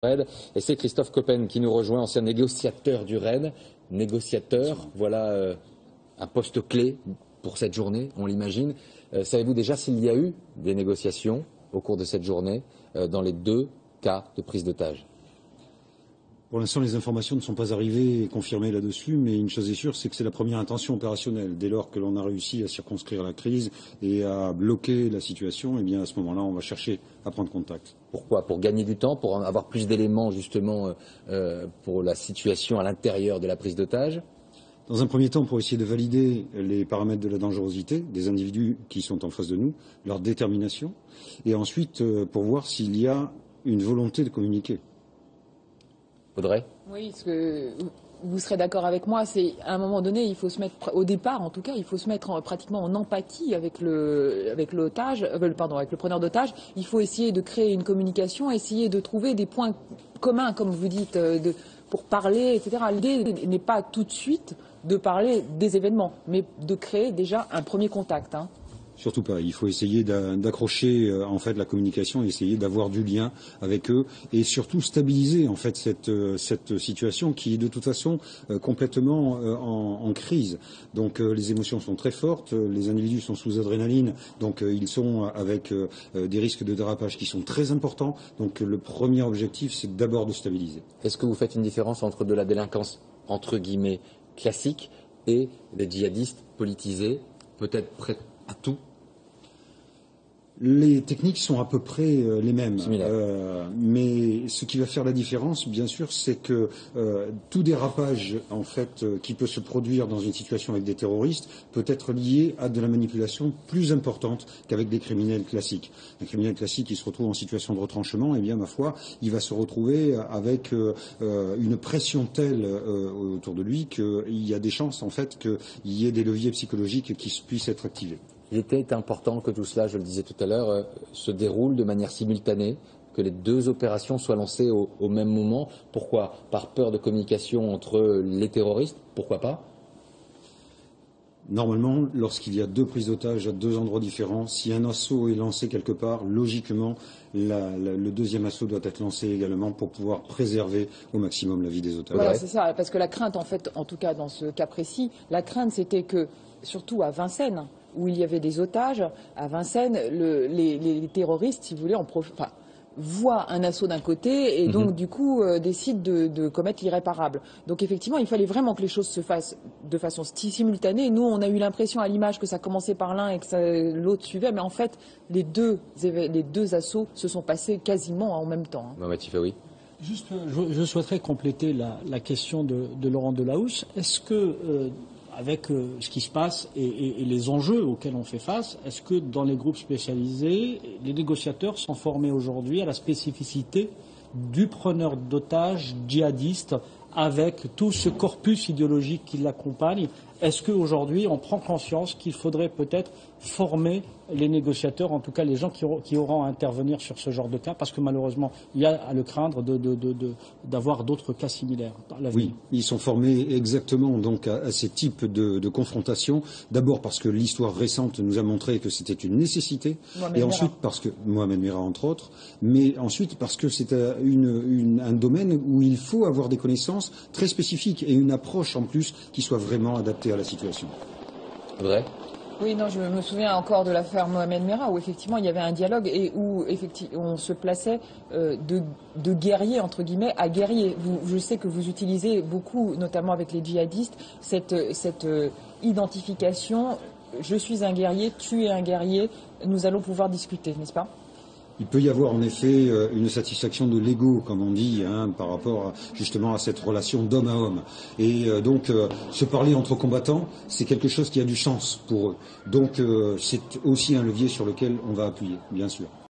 RAID. Et c'est Christophe Coppen qui nous rejoint, ancien négociateur du RAID. Négociateur, voilà un poste clé pour cette journée, on l'imagine. Savez-vous déjà s'il y a eu des négociations au cours de cette journée dans les deux cas de prise d'otage? Pour l'instant, les informations ne sont pas arrivées et confirmées là-dessus, mais une chose est sûre, c'est que c'est la première intention opérationnelle. Dès lors que l'on a réussi à circonscrire la crise et à bloquer la situation, eh bien à ce moment-là, on va chercher à prendre contact. Pourquoi? Pour gagner du temps, pour avoir plus d'éléments justement pour la situation à l'intérieur de la prise d'otage? Dans un premier temps, pour essayer de valider les paramètres de la dangerosité des individus qui sont en face de nous, leur détermination, et ensuite pour voir s'il y a une volonté de communiquer. Audrey? Oui, parce que vous serez d'accord avec moi, c'est à un moment donné, il faut se mettre, au départ en tout cas, il faut se mettre pratiquement en empathie avec l'otage, avec le preneur d'otage. Il faut essayer de créer une communication, essayer de trouver des points communs, comme vous dites, pour parler, etc. L'idée n'est pas tout de suite de parler des événements, mais de créer déjà un premier contact. Surtout pas. Il faut essayer d'accrocher en fait la communication, essayer d'avoir du lien avec eux et surtout stabiliser en fait cette situation qui est de toute façon complètement en crise. Donc les émotions sont très fortes, les individus sont sous adrénaline, donc ils sont avec des risques de dérapage qui sont très importants. Donc le premier objectif, c'est d'abord de stabiliser. Est-ce que vous faites une différence entre de la délinquance entre guillemets classique et des djihadistes politisés, peut-être prêts à tout? Les techniques sont à peu près les mêmes, mais ce qui va faire la différence, bien sûr, c'est que tout dérapage, en fait, qui peut se produire dans une situation avec des terroristes, peut être lié à de la manipulation plus importante qu'avec des criminels classiques. Un criminel classique qui se retrouve en situation de retranchement, eh bien, ma foi, il va se retrouver avec une pression telle autour de lui qu'il y a des chances, en fait, qu'il y ait des leviers psychologiques qui puissent être activés. Il était important que tout cela, je le disais tout à l'heure, se déroule de manière simultanée, que les deux opérations soient lancées au même moment. Pourquoi? Par peur de communication entre les terroristes? Pourquoi pas? Normalement, lorsqu'il y a deux prises d'otages à deux endroits différents, si un assaut est lancé quelque part, logiquement, le deuxième assaut doit être lancé également pour pouvoir préserver au maximum la vie des otages. Voilà, c'est ça, parce que la crainte, en fait, en tout cas dans ce cas précis, la crainte c'était que, surtout à Vincennes, où il y avait des otages, à Vincennes, les terroristes, si vous voulez, voient un assaut d'un côté et donc du coup décident de commettre l'irréparable. Donc effectivement, il fallait vraiment que les choses se fassent de façon simultanée. Nous, on a eu l'impression à l'image que ça commençait par l'un et que l'autre suivait, mais en fait, les deux assauts se sont passés quasiment en même temps. Mohamed Tifaoui. Juste, je souhaiterais compléter la question de Laurent Delahousse. Est-ce que avec ce qui se passe et les enjeux auxquels on fait face, est-ce que dans les groupes spécialisés, les négociateurs sont formés aujourd'hui à la spécificité du preneur d'otages djihadiste avec tout ce corpus idéologique qui l'accompagne? Est-ce qu'aujourd'hui on prend conscience qu'il faudrait peut-être former les négociateurs, en tout cas les gens qui auront à intervenir sur ce genre de cas, parce que malheureusement il y a à le craindre d'avoir d'autres cas similaires dans l'avenir? Oui, ils sont formés exactement donc à ces types de confrontations. D'abord parce que l'histoire récente nous a montré que c'était une nécessité, et ensuite parce que Mohamed Merah entre autres, mais ensuite parce que c'est un domaine où il faut avoir des connaissances très spécifiques et une approche en plus qui soit vraiment adaptée à la situation. Vrai? Oui, non, je me souviens encore de l'affaire Mohamed Merah où effectivement il y avait un dialogue et où effectivement on se plaçait de guerrier entre guillemets à guerrier. Je sais que vous utilisez beaucoup, notamment avec les djihadistes, cette identification. Je suis un guerrier, tu es un guerrier. Nous allons pouvoir discuter, n'est-ce pas? Il peut y avoir en effet une satisfaction de l'ego, comme on dit, par rapport justement à cette relation d'homme à homme. Et donc, se parler entre combattants, c'est quelque chose qui a du sens pour eux. Donc, c'est aussi un levier sur lequel on va appuyer, bien sûr.